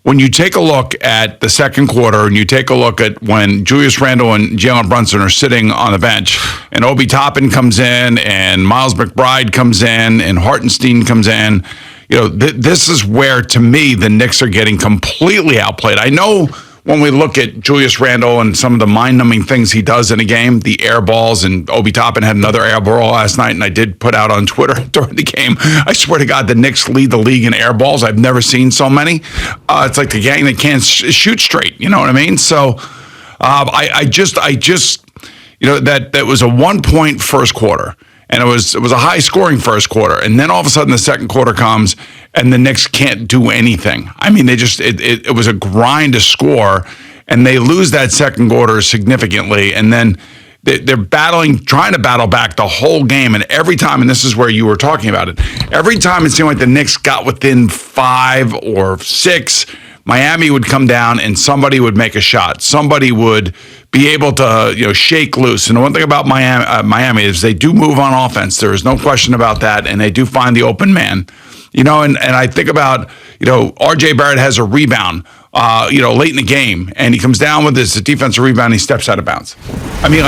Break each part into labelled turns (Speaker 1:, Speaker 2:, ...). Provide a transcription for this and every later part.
Speaker 1: when you take a look at the second quarter and you take a look at when Julius Randle and Jalen Brunson are sitting on the bench and Obi Toppin comes in and Miles McBride comes in and Hartenstein comes in, this is where, to me, the Knicks are getting completely outplayed. I know when we look at Julius Randle and some of the mind-numbing things he does in a game, the air balls, and Obi Toppin had another air ball last night, and I did put out on Twitter during the game, I swear to God, the Knicks lead the league in air balls. I've never seen so many. It's like the gang that can't shoot straight, you know what I mean? So I just that was a 1-point first quarter. And it was a high-scoring first quarter. And then all of a sudden the second quarter comes and the Knicks can't do anything. I mean, it was a grind to score, and they lose that second quarter significantly. And then they're trying to battle back the whole game. And every time, and this is where you were talking about it, every time it seemed like the Knicks got within 5 or 6, Miami would come down and somebody would make a shot. Somebody would be able to, shake loose. And the one thing about Miami is they do move on offense. There is no question about that, and they do find the open man. And I think about, R.J. Barrett has a rebound, late in the game, and he comes down with his defensive rebound, and he steps out of bounds. I mean,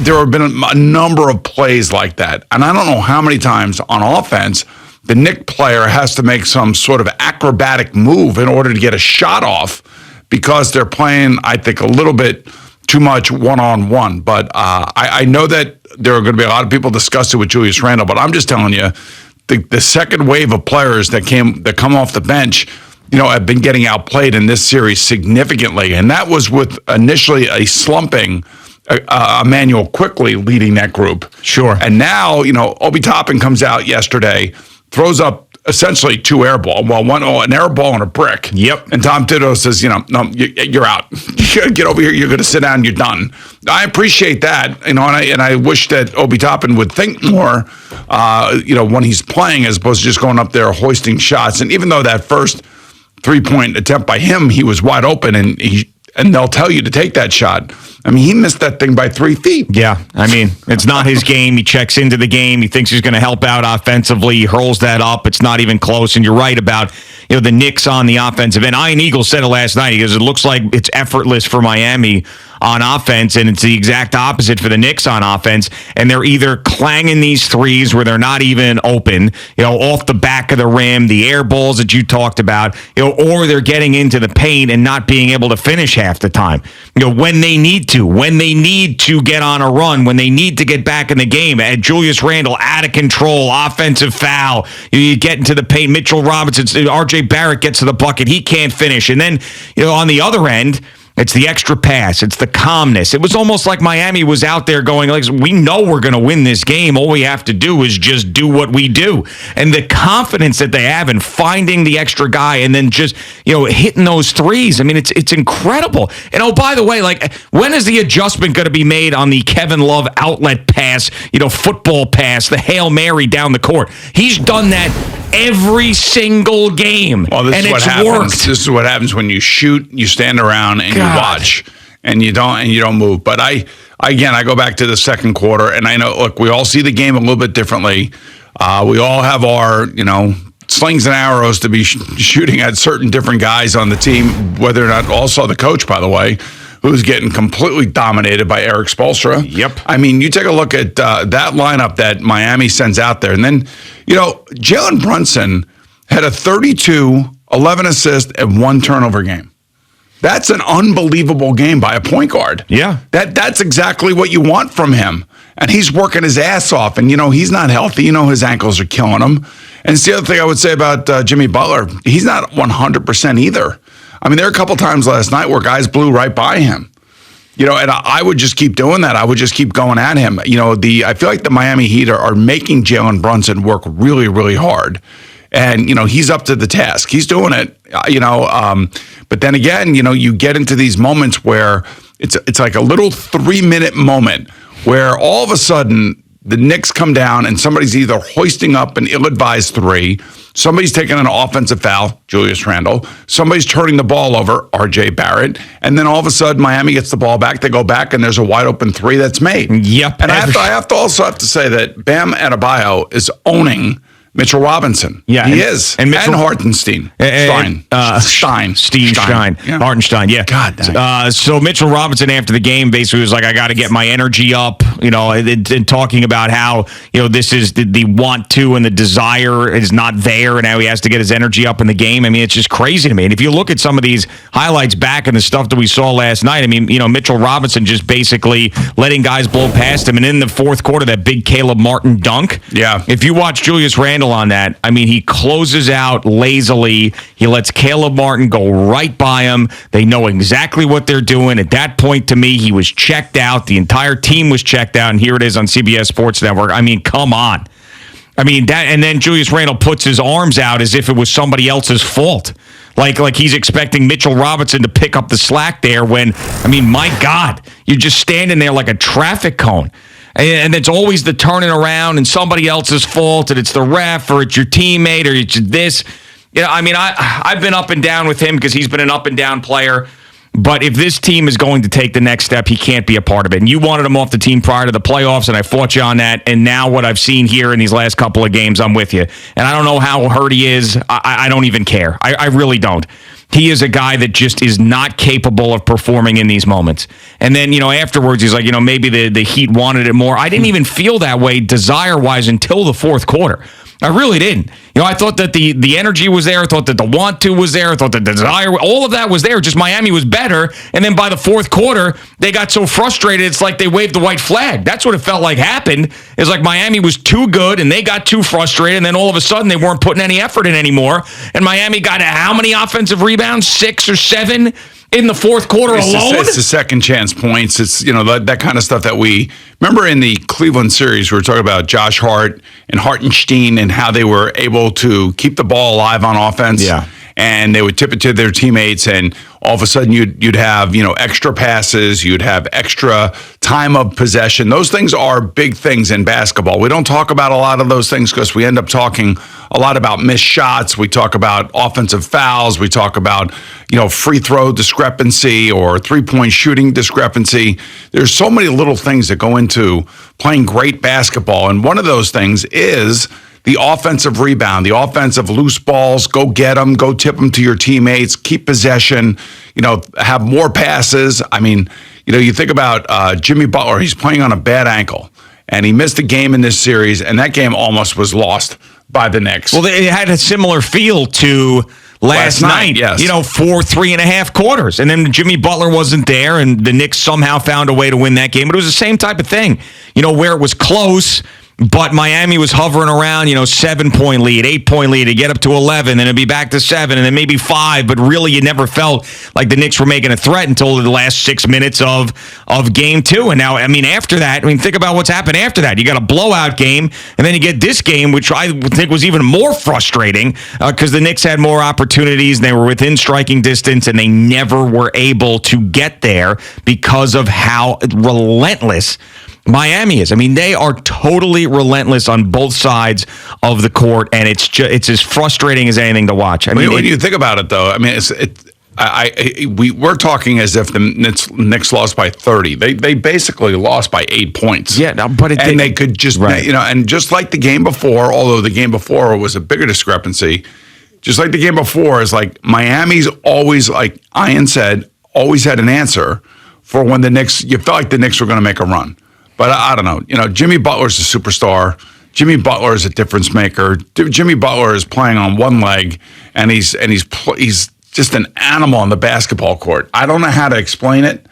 Speaker 1: there have been a number of plays like that, and I don't know how many times on offense the Knicks player has to make some sort of acrobatic move in order to get a shot off because they're playing, I think, a little bit too much one-on-one. But I know that there are going to be a lot of people discussing with Julius Randle, but I'm just telling you, the second wave of players that come off the bench, have been getting outplayed in this series significantly. And that was with initially a slumping Emmanuel Quickly leading that group.
Speaker 2: Sure.
Speaker 1: And now, Obi Toppin comes out yesterday, throws up essentially 2 air ball. Well, an air ball and a brick.
Speaker 2: Yep.
Speaker 1: And Tom Thibodeau says, no, you're out. Get over here. You're going to sit down. You're done. I appreciate that, and I wish that Obi Toppin would think more, when he's playing as opposed to just going up there hoisting shots. And even though that first 3-point attempt by him, he was wide open, and they'll tell you to take that shot. I mean, he missed that thing by 3 feet.
Speaker 2: Yeah, I mean, it's not his game. He checks into the game. He thinks he's going to help out offensively. He hurls that up. It's not even close. And you're right about the Knicks on the offensive end. Ian Eagle said it last night. He goes, it looks like it's effortless for Miami on offense, and it's the exact opposite for the Knicks on offense. And they're either clanging these threes where they're not even open, off the back of the rim, the air balls that you talked about, or they're getting into the paint and not being able to finish half the time. When they need to get on a run, when they need to get back in the game. And Julius Randle out of control, offensive foul. You get into the paint. Mitchell Robinson, R.J. Barrett gets to the bucket. He can't finish. And then, on the other end, it's the extra pass. It's the calmness. It was almost like Miami was out there going, we know we're going to win this game. All we have to do is just do what we do. And the confidence that they have in finding the extra guy and then just, hitting those threes. I mean, it's incredible. And, oh, by the way, when is the adjustment going to be made on the Kevin Love outlet pass, football pass, the Hail Mary down the court? He's done that every single game.
Speaker 1: Well,
Speaker 2: and it's worked.
Speaker 1: This is what happens when you shoot, you stand around and you watch, and you don't move. But I go back to the second quarter, and I know, look, we all see the game a little bit differently. We all have our, slings and arrows to be shooting at certain different guys on the team, whether or not also the coach, by the way, who's getting completely dominated by Eric Spoelstra.
Speaker 2: Yep.
Speaker 1: I mean, you take a look at that lineup that Miami sends out there. And then, Jalen Brunson had a 32, 11 assist, and 1 turnover game. That's an unbelievable game by a point guard.
Speaker 2: Yeah.
Speaker 1: That's exactly what you want from him. And he's working his ass off. And, he's not healthy. His ankles are killing him. And it's the other thing I would say about Jimmy Butler. He's not 100% either. I mean, there are a couple times last night where guys blew right by him. And I would just keep doing that. I would just keep going at him. I feel like the Miami Heat are making Jalen Brunson work really, really hard. And, he's up to the task. He's doing it, But then again, you get into these moments where it's like a little 3-minute moment where all of a sudden the Knicks come down and somebody's either hoisting up an ill-advised 3, somebody's taking an offensive foul, Julius Randle, somebody's turning the ball over, R.J. Barrett, and then all of a sudden Miami gets the ball back, they go back, and there's a wide-open 3 that's made.
Speaker 2: Yep.
Speaker 1: And I have to say that Bam Adebayo is owning Mitchell Robinson.
Speaker 2: Yeah,
Speaker 1: he is.
Speaker 2: And
Speaker 1: Hartenstein. Stein.
Speaker 2: Yeah. Hartenstein, yeah.
Speaker 1: God dang.
Speaker 2: So Mitchell Robinson after the game basically was like, I got to get my energy up, and talking about how, this is the want to and the desire is not there, and how he has to get his energy up in the game. I mean, it's just crazy to me. And if you look at some of these highlights back and the stuff that we saw last night, I mean, Mitchell Robinson just basically letting guys blow past him. And in the fourth quarter, that big Caleb Martin dunk.
Speaker 1: Yeah.
Speaker 2: If you watch Julius Randle on that, I mean, he closes out lazily. He lets Caleb Martin go right by him. They know exactly what they're doing. At that point, to me, he was checked out. The entire team was checked out. And here it is on CBS Sports Network. I mean, come on. I mean, that, and then Julius Randle puts his arms out as if it was somebody else's fault. Like he's expecting Mitchell Robinson to pick up the slack there when, I mean, my God, you're just standing there like a traffic cone. And it's always the turning around and somebody else's fault, and it's the ref or it's your teammate or it's this. I mean, I've been up and down with him because he's been an up and down player. But if this team is going to take the next step, he can't be a part of it. And you wanted him off the team prior to the playoffs, and I fought you on that. And now what I've seen here in these last couple of games, I'm with you. And I don't know how hurt he is. I don't even care. I really don't. He is a guy that just is not capable of performing in these moments. And then, afterwards, he's like, maybe the Heat wanted it more. I didn't even feel that way desire-wise until the fourth quarter. I really didn't. I thought that the energy was there. I thought that the want to was there. I thought the desire, all of that was there. Just Miami was better. And then by the fourth quarter, they got so frustrated, it's like they waved the white flag. That's what it felt like happened. It's like Miami was too good and they got too frustrated. And then all of a sudden, they weren't putting any effort in anymore. And Miami got how many offensive rebounds? 6 or 7? In the fourth quarter alone?
Speaker 1: It's the second chance points. It's, that kind of stuff that we remember in the Cleveland series. We were talking about Josh Hart and Hartenstein and how they were able to keep the ball alive on offense.
Speaker 2: Yeah.
Speaker 1: And they would tip it to their teammates, and all of a sudden you'd have extra passes, you'd have extra time of possession. Those things are big things in basketball. We don't talk about a lot of those things because we end up talking a lot about missed shots. We talk about offensive fouls. We talk about free throw discrepancy or 3-point shooting discrepancy. There's so many little things that go into playing great basketball, and one of those things is the offensive rebound, the offensive loose balls, go get them, go tip them to your teammates, keep possession, have more passes. I mean, you think about Jimmy Butler, he's playing on a bad ankle, and he missed a game in this series, and that game almost was lost by the Knicks.
Speaker 2: Well, it had a similar feel to last night,
Speaker 1: yes.
Speaker 2: 3.5 quarters. And then Jimmy Butler wasn't there, and the Knicks somehow found a way to win that game. But it was the same type of thing, where it was close, but Miami was hovering around, 7-point lead, 8-point lead, to get up to 11, and it'd be back to 7, and then maybe 5. But really, you never felt like the Knicks were making a threat until the last 6 minutes of game 2. And now, after that, think about what's happened after that. You got a blowout game, and then you get this game, which I think was even more frustrating because the Knicks had more opportunities, and they were within striking distance, and they never were able to get there because of how relentless Miami is. They are totally relentless on both sides of the court, and it's as frustrating as anything to watch.
Speaker 1: When you think about it, though, we're talking as if the Knicks lost by 30. They basically lost by 8 points.
Speaker 2: Yeah, but
Speaker 1: they could just and just like the game before, although the game before was a bigger discrepancy. Just like the game before is like Miami's always, like Ian said, always had an answer for when the Knicks. You felt like the Knicks were going to make a run. But I don't know. Jimmy Butler's a superstar. Jimmy Butler is a difference maker. Jimmy Butler is playing on one leg, and he's just an animal on the basketball court. I don't know how to explain it,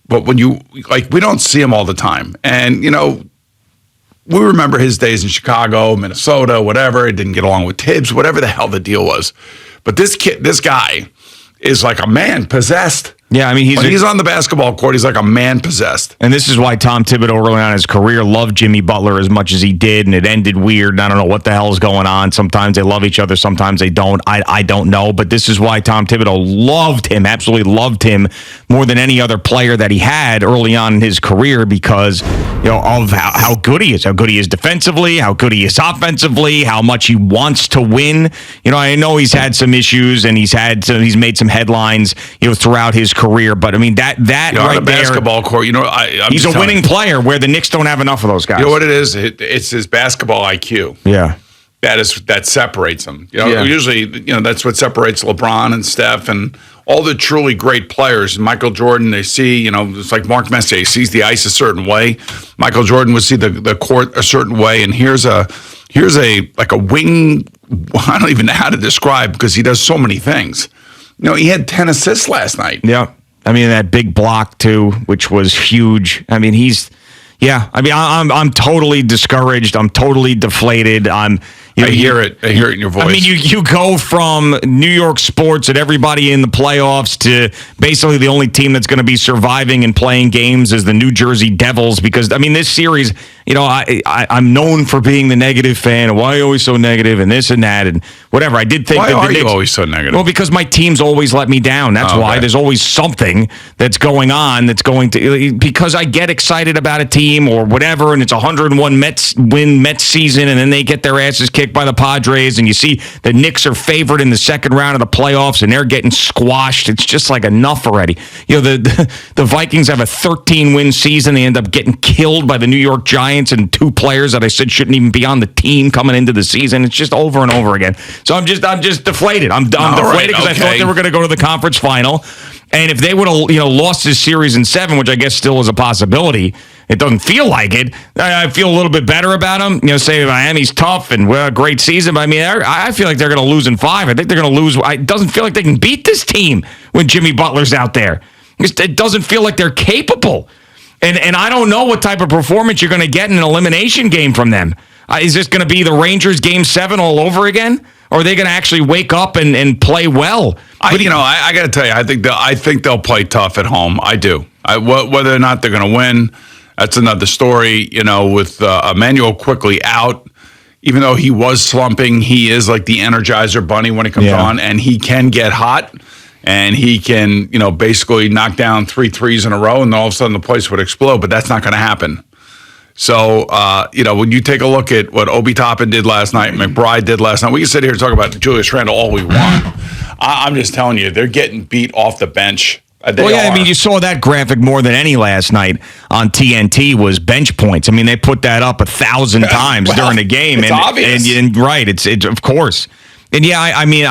Speaker 1: but when we don't see him all the time. And we remember his days in Chicago, Minnesota, whatever. He didn't get along with Tibbs, whatever the hell the deal was. But this guy is like a man possessed.
Speaker 2: Yeah, when
Speaker 1: he's on the basketball court, he's like a man possessed.
Speaker 2: And this is why Tom Thibodeau early on in his career loved Jimmy Butler as much as he did, and it ended weird. And I don't know what the hell is going on. Sometimes they love each other, sometimes they don't. I don't know, but this is why Tom Thibodeau loved him, absolutely loved him more than any other player that he had early on in his career because of how good he is defensively, how good he is offensively, how much he wants to win. I know he's had some issues and he's made some headlines throughout his career, but that right
Speaker 1: on a basketball court,
Speaker 2: he's a winning player where the Knicks don't have enough of those guys.
Speaker 1: You know what it is? It's his basketball IQ.
Speaker 2: Yeah.
Speaker 1: that separates them. Usually, that's what separates LeBron and Steph and all the truly great players. Michael Jordan, they see, it's like Mark Messier, he sees the ice a certain way. Michael Jordan would see the court a certain way. And here's a wing, I don't even know how to describe because he does so many things. He had 10 assists last night.
Speaker 2: Yeah. I mean, that big block, too, which was huge. I mean, I'm totally discouraged. I'm totally deflated.
Speaker 1: I hear it in your voice.
Speaker 2: I mean, you go from New York sports and everybody in the playoffs to basically the only team that's going to be surviving and playing games is the New Jersey Devils because, I mean, this series, I'm known for being the negative fan and why are you always so negative and this and that and whatever. I did think
Speaker 1: why are you always so negative?
Speaker 2: Well, because my teams always let me down. That's why. There's always something that's going on because I get excited about a team or whatever and it's 101 Mets season and then they get their asses kicked by the Padres and you see the Knicks are favored in the second round of the playoffs and they're getting squashed. It's just like enough already. The Vikings have a 13-win season. They end up getting killed by the New York Giants and two players that I said shouldn't even be on the team coming into the season. It's just over and over again. So I'm just deflated. I'm deflated because I thought they were going to go to the conference final. And if they would have, lost this series in 7, which I guess still is a possibility, it doesn't feel like it. I feel a little bit better about them. Say Miami's tough and great season, but I mean, I feel like they're going to lose in 5. I think they're going to lose. It doesn't feel like they can beat this team when Jimmy Butler's out there. It doesn't feel like they're capable. And I don't know what type of performance you're going to get in an elimination game from them. Is this going to be the Rangers Game 7 all over again? Or are they going to actually wake up and play well?
Speaker 1: I got to tell you, I think they'll play tough at home. I do. Whether or not they're going to win, that's another story. With Emmanuel quickly out, even though he was slumping, he is like the Energizer Bunny when it comes on, and he can get hot, and he can, basically knock down 3 threes in a row, and then all of a sudden the place would explode. But that's not going to happen. So, when you take a look at what Obi Toppin did last night, McBride did last night, we can sit here and talk about Julius Randle all we want. I'm just telling you, they're getting beat off the bench.
Speaker 2: I mean, you saw that graphic more than any last night on TNT was bench points. I mean, they put that up 1,000 times during the game.
Speaker 1: It's obvious.
Speaker 2: And right, it's of course. And I mean,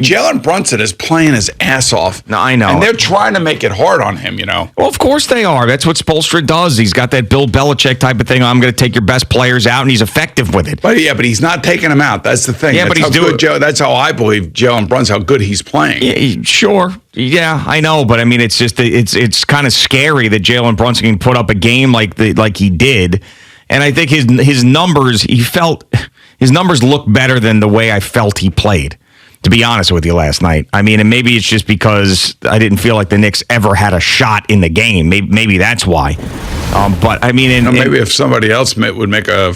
Speaker 1: Jalen Brunson is playing his ass off.
Speaker 2: No, I know.
Speaker 1: And they're trying to make it hard on him, Well,
Speaker 2: of course they are. That's what Spoelstra does. He's got that Bill Belichick type of thing. I'm going to take your best players out, and he's effective with it.
Speaker 1: But he's not taking them out. That's the thing.
Speaker 2: Yeah, but he's doing.
Speaker 1: That's how I believe Jalen Brunson, how good he's playing.
Speaker 2: Yeah, sure. Yeah, I know. But I mean, it's just it's kind of scary that Jalen Brunson can put up a game like he did. And I think his numbers, his numbers look better than the way I felt he played, to be honest with you, last night. I mean, and maybe it's just because I didn't feel like the Knicks ever had a shot in the game. Maybe that's why. But I mean,
Speaker 1: maybe if somebody else would make a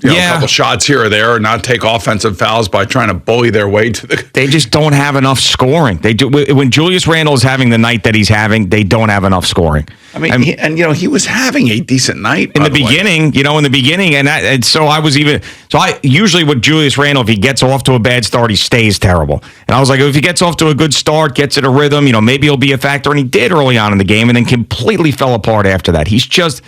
Speaker 1: couple shots here or there, or not take offensive fouls by trying to bully their way to the.
Speaker 2: They just don't have enough scoring. They do when Julius Randle is having the night that he's having. They don't have enough scoring.
Speaker 1: I mean, he was having a decent night
Speaker 2: in the beginning, and so I usually with Julius Randle, if he gets off to a bad start, he stays terrible. And I was like, if he gets off to a good start, gets in a rhythm, maybe he'll be a factor, and he did early on in the game, and then completely fell apart after that. He's just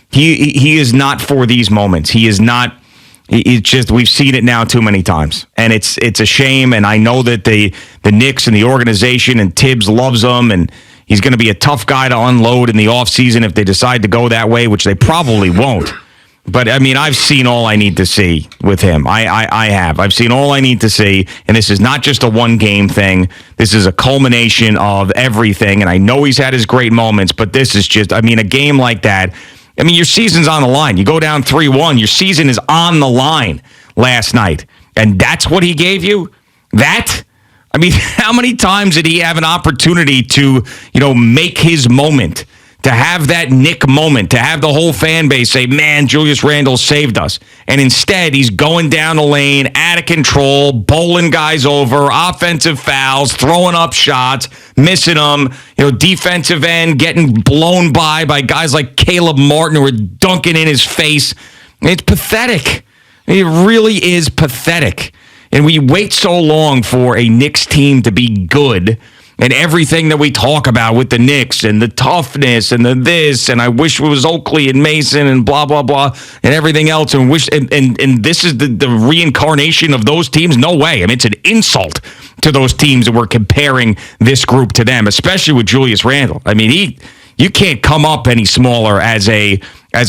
Speaker 2: he is not for these moments. He is not. It's just we've seen it now too many times, and it's a shame. And I know that the Knicks and the organization and Tibbs loves him, and he's going to be a tough guy to unload in the offseason if they decide to go that way, which they probably won't. But I mean, I've seen all I need to see with him. I have. I've seen all I need to see, and this is not just a one-game thing. This is a culmination of everything. And I know he's had his great moments, but this is just. I mean, a game like that. I mean, your season's on the line. You go down 3-1. Your season is on the line last night. And that's what he gave you? That? I mean, how many times did he have an opportunity to, make his moment, to have that Nick moment, to have the whole fan base say, man, Julius Randle saved us. And instead, he's going down the lane, out of control, bowling guys over, offensive fouls, throwing up shots, missing them, defensive end, getting blown by guys like Caleb Martin who are dunking in his face. It's pathetic. It really is pathetic. And we wait so long for a Knicks team to be good. and everything that we talk about with the Knicks and the toughness and the this, and I wish it was Oakley and Mason and blah, blah, blah, and everything else, and this is the reincarnation of those teams? No way. I mean, it's an insult to those teams that we're comparing this group to them, especially with Julius Randle. I mean, you can't come up any smaller as a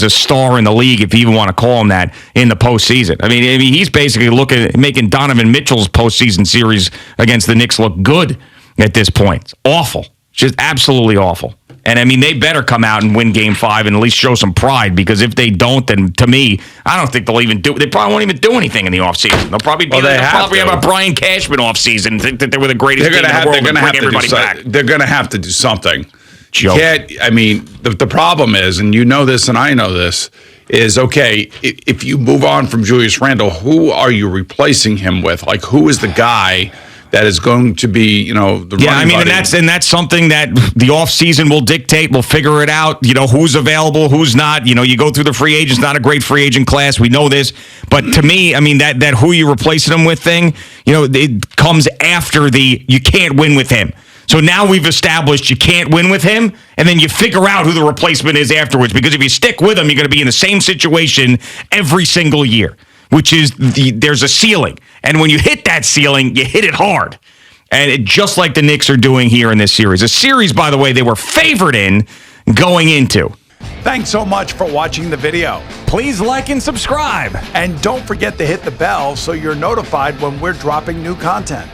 Speaker 2: star in the league, if you even want to call him that, in the postseason. I mean, he's basically making Donovan Mitchell's postseason series against the Knicks look good at this point. It's awful. Just absolutely awful. And I mean, they better come out and win Game 5 and at least show some pride, because if they don't, then to me, I don't think they'll even do. They probably won't even do anything in the offseason. They'll probably have a Brian Cashman offseason and think that they were the greatest team in the world and bring everybody back.
Speaker 1: They're going to have to do something.
Speaker 2: Joke.
Speaker 1: I mean, the problem is, and you know this and I know this, is, okay, if you move on from Julius Randle, who are you replacing him with? Like, who is the guy that is going to be, the running buddy?
Speaker 2: and that's something that the offseason will dictate. We'll figure it out, who's available, who's not. You go through the free agents, not a great free agent class. We know this. But to me, I mean, that who you replacing him with thing, it comes after you can't win with him. So now we've established you can't win with him, and then you figure out who the replacement is afterwards. Because if you stick with him, you're going to be in the same situation every single year, which is there's a ceiling. And when you hit that ceiling, you hit it hard. And just like the Knicks are doing here in this series. A series, by the way, they were favored in going into.
Speaker 3: Thanks so much for watching the video.
Speaker 4: Please like and subscribe.
Speaker 3: And don't forget to hit the bell so you're notified when we're dropping new content.